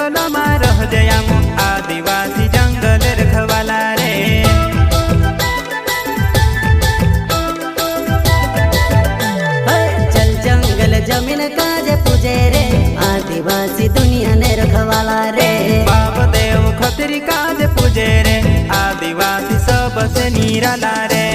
जंगल में रह जयाम आदिवासी जंगल रखवाला रे। चल जंगल जमीन काजे पूजे रे आदिवासी दुनिया ने रखवाला रे। बाप देव खतरी काज पूजे रे आदिवासी सबसे निराला रे।